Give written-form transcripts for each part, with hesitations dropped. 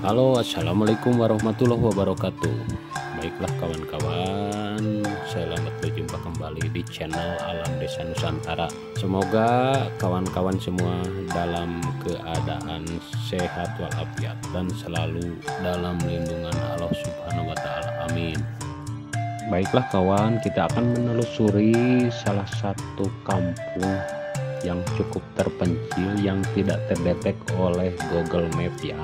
Halo, assalamualaikum warahmatullahi wabarakatuh. Baiklah kawan-kawan, selamat berjumpa kembali di channel Alam Desa Nusantara. Semoga kawan-kawan semua dalam keadaan sehat walafiat dan selalu dalam lindungan Allah Subhanahu wa Ta'ala. Amin. Baiklah kawan, kita akan menelusuri salah satu kampung yang cukup terpencil yang tidak terdetek oleh Google Map ya.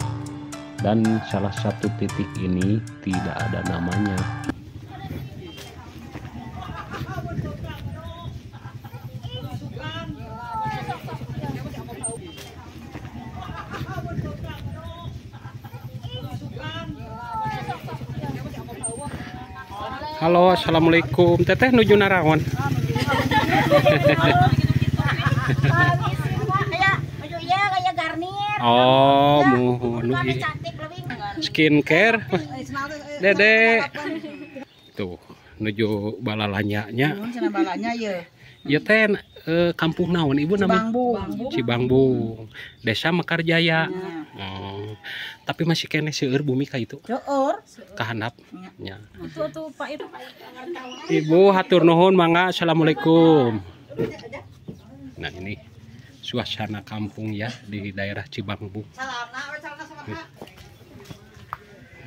Dan salah satu titik ini tidak ada namanya. Halo, assalamualaikum. Teteh nuju narawan. Oh, mohon skincare Dede tuh nuju balalanyanya ya teh kampung naon ibu namanya Cibangbung Desa Mekarjaya. Oh, tapi masih kene seueur bumi ka itu kahandapnya. Ibu hatur nuhun mangga. Assalamualaikum. Nah ini suasana kampung ya di daerah Cibangbung.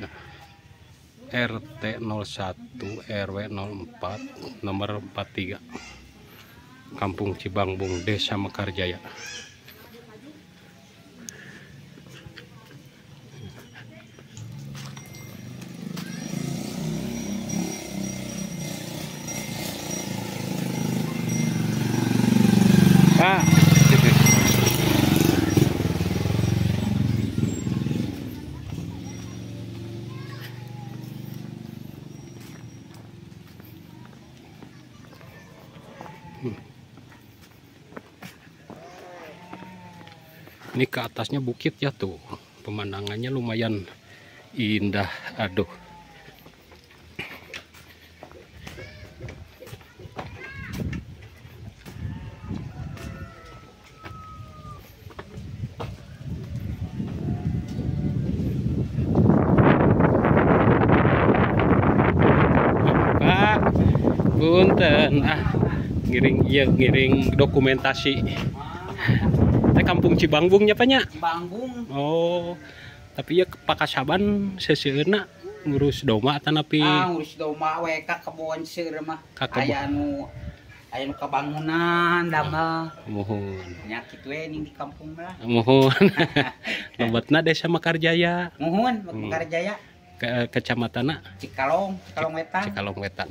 Nah, RT 01 RW 04 nomor 43 Kampung Cibangbung Desa Mekarjaya. Pak, ini ke atasnya bukit ya tuh, pemandangannya lumayan indah. Aduh, Pak, punten ngiring dokumentasi. Kampung Cibangbungnya Paknya? Cibangbung. Oh, tapi ya Pakasaban seseueurna ngurus doma tanapi. Ngurus doma we ka kebon seueur mah. Aya nu kabangunan damel. Mohon. Nya kitu we ning di kampung lah. Mohon. Lobatna Desa Mekarjaya. Mohon Mekarjaya. Kecamatanna Cikalong Wetan. Cikalong Wetan.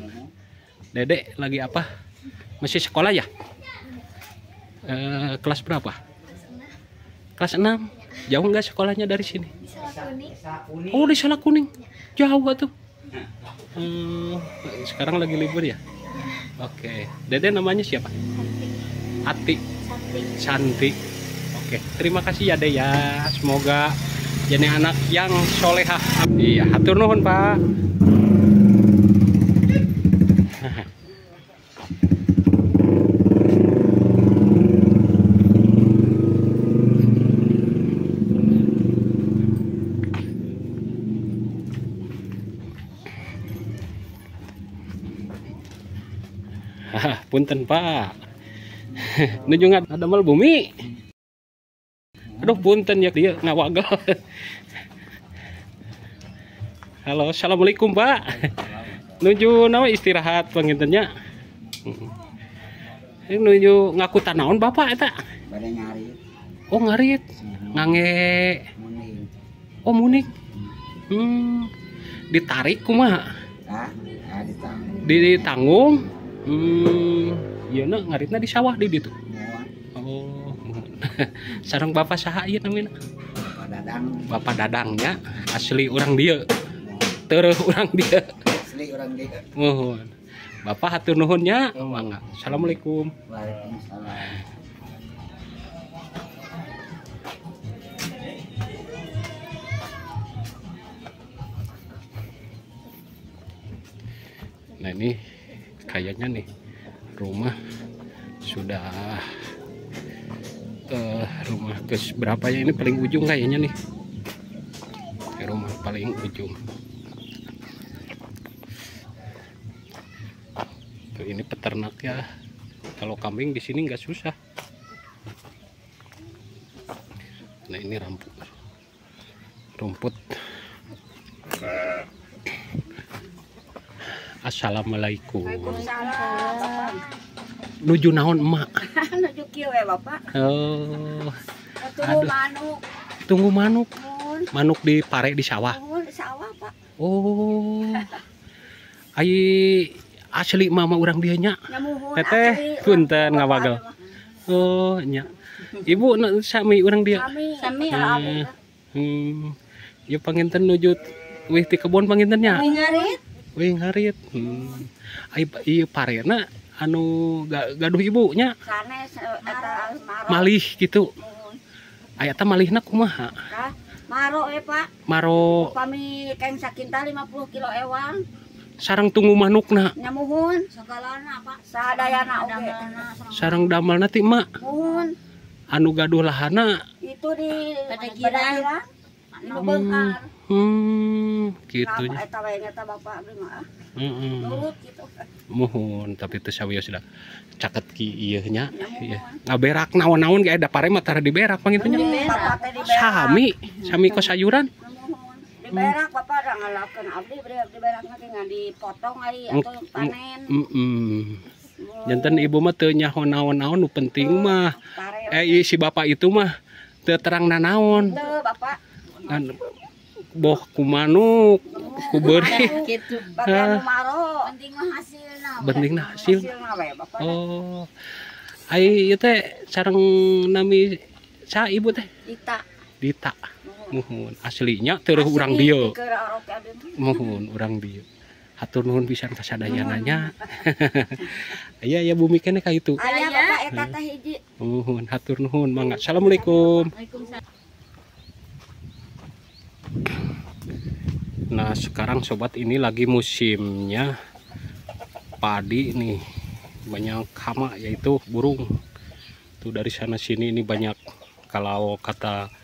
Dede lagi apa? Masih sekolah ya? Kelas berapa? Kelas 6. Jauh nggak sekolahnya dari sini? Oh, di Salakuning. Jauh tuh. Sekarang lagi libur ya? Oke. Dede namanya siapa? Ati. Santi. Oke. Terima kasih ya Dede ya. Semoga jadi anak yang solehah. Iya, hatur nuhun Pak. Punten Pak. Nuju ada mal bumi. Aduh punten ya dia ngawagal. Halo, assalamualaikum Pak. Nuju nawa istirahat pangintennya. Nuju ngaku tanaon Bapak eta? Bade ngarit. Oh ngarit. Ngange. Oh munik. Ditarik kumaha? Ditanggung. Iya nak ngaritna di sawah di ditu. Oh, sareng Bapak saha ieu namina? Bapak Dadangnya asli orang dia. Teueuh orang dia. Asli orang dia. Mohon. Bapak hatur nuhunnya. Mangga. Assalamualaikum. Waalaikumsalam. Nah ini kayaknya nih rumah sudah rumah ke berapa ya, ini paling ujung kayaknya nih rumah paling ujung. Tuh, ini peternak ya. Kalau kambing di sini nggak susah. Nah ini rumput. Assalamualaikum. Waalaikumsalam. Nuju naon emak? Nuju kieu we Bapak. Oh. Tunggu manuk. Tunggu manuk. Mun, Manuk di pare di sawah. mun di sawah, Pak. Oh. Ai asli mama urang dieu nya. Nyamuhun. Teteh punten ngawagel. Oh nya. Ibu sami urang dia. Sami Ya panginten nuju wih ti kebon pangintennya. ngarit. Wih ngarit. Ai ieu parena anu gaduh ibunya Sanes eta maro. malih gitu. Aya teh malihna kumaha? Kah? Maro Pak. Maro Upami keng sakinta 50 kilo ewang. sarang tunggu manukna. Nyamuhun sagalana Pak. Sadayana oge. Sarang damalna ti emak. Muhun. Anu gaduh lahana Itu di Padakiran. Di Beunghar. Gitu nya. Eta we eta Bapak abdi mah. Heeh. Nurut gitu. Muhun tapi teu sawios da caket ki ieu nya. Iya. Ngaberak naon-naon ge da pare mah tara diberak pangitu nya. Bapak teh diberak. Sami kos sayuran. Diberak Bapak da ngalakeun abdi diberak nanti ngan dipotong ai atau panen. Janten ibu mah teu nyaho naon-naon nu penting mah. Si bapak itu mah teu terang nanaon. Teu Bapak. Kan boh ku manuk, ku beuri. Gitu. Bagian maro. Penting mah hasilna. Pentingna hasil. Hasilna we Bapak. Oh. Ai ieu teh sareng nami sa ibu teh? Dita. Muhun. Aslinya teu urang dieu. Muhun urang dieu. Hatur nuhun pisan ka sadayananya. Aya ya bumi keneh ka itu. Aya Bapak eta teh hiji. Muhun hatur nuhun mangga. Assalamualaikum. Nah sekarang sobat ini lagi musimnya padi nih, banyak hama yaitu burung tuh dari sana sini. Ini banyak, kalau kata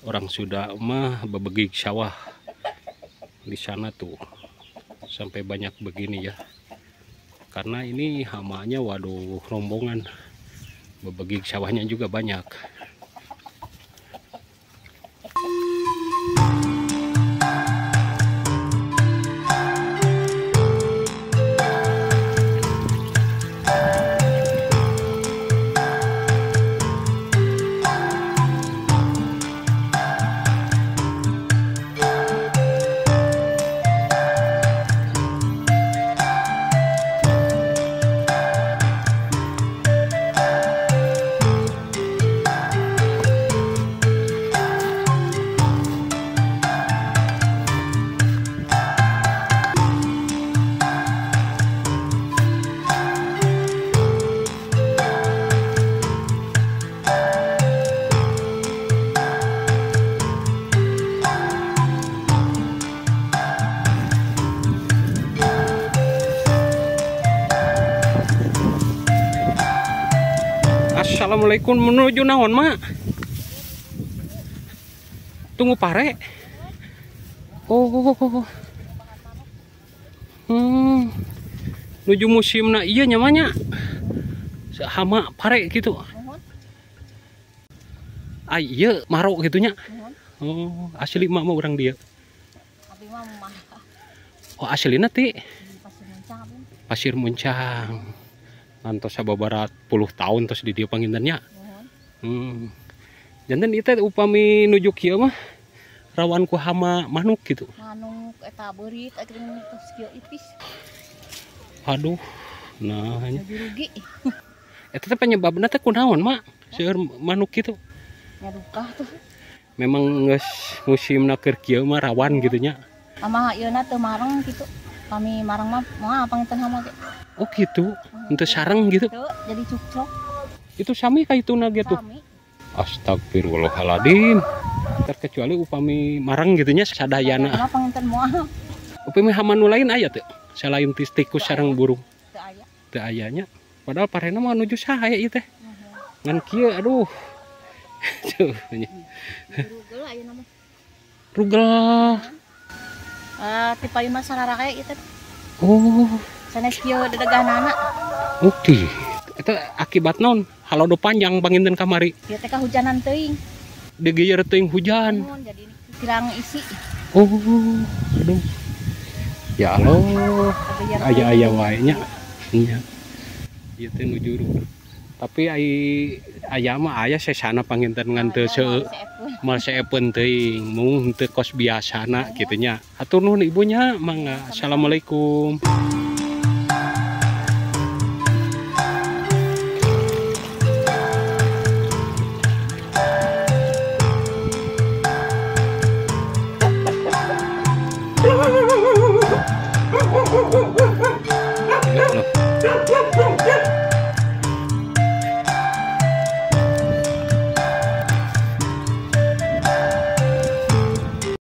orang Sunda mah bebegik sawah di sana tuh sampai banyak begini ya, karena ini hamanya waduh rombongan. Bebegik sawahnya juga banyak. Assalamualaikum, menuju naon mak? Tunggu pare. Oh. Nuju musim na iya nyamanya. Hama pare gitu. Ah iya marok gitunya. Oh, asli mak mau orang dia. Oh, aslina ti Pasir Muncang. Ngantos sababarat puluh tahun tos di dia pangintennya. Janten itu upami nuju kieu mah rawan ku hama manuk gitu. Manuk eta beurit akhirnya tos kieu ipis. Aduh, nah nya. Rugi. Eta teh penyebabna teh kunaon, Mak? Seueur manuk gitu. Ngadukah tuh. Memang geus musimna keur kieu mah rawan gitu nya. Ama yeuna teu mareng gitu. Kami mareng mah moal panginten hama ge. Oh gitu. Untuk sarang gitu. Tuh, jadi cucok. Itu sami ka ituna gitu. Sami. Astagfirullahaladzim. Terkecuali upami marang gitu nya sadayana. Ama panginten moal. Upami hama nu lain aya teu? Selain tikus sareng burung. Teu aya. Teu ayanya. Padahal parena mah nuju saha ieu teh. Ngan kieu aduh. Tuh nya. Rugel ayeuna mah. Rugel. Tipe mas sarara kayak itu. Oh, Sanes kieu dedeganana. oke. Itu akibat naon? Halodo panjang banginten kamari. Ieu teh kahujanan teuing. Digeueur teuing hujan. Jadi kirang isi. Oh, aduh. Ya Allah. Aya wae nya. Nya. Ieu teh nu juru. Tapi aya mah aya sesana panginten ngan teu seueur. Mal seepeun teuing, mung teu kos biasana kitu nya. Hatur nuhun ibunya, mangga. Assalamualaikum. Loh.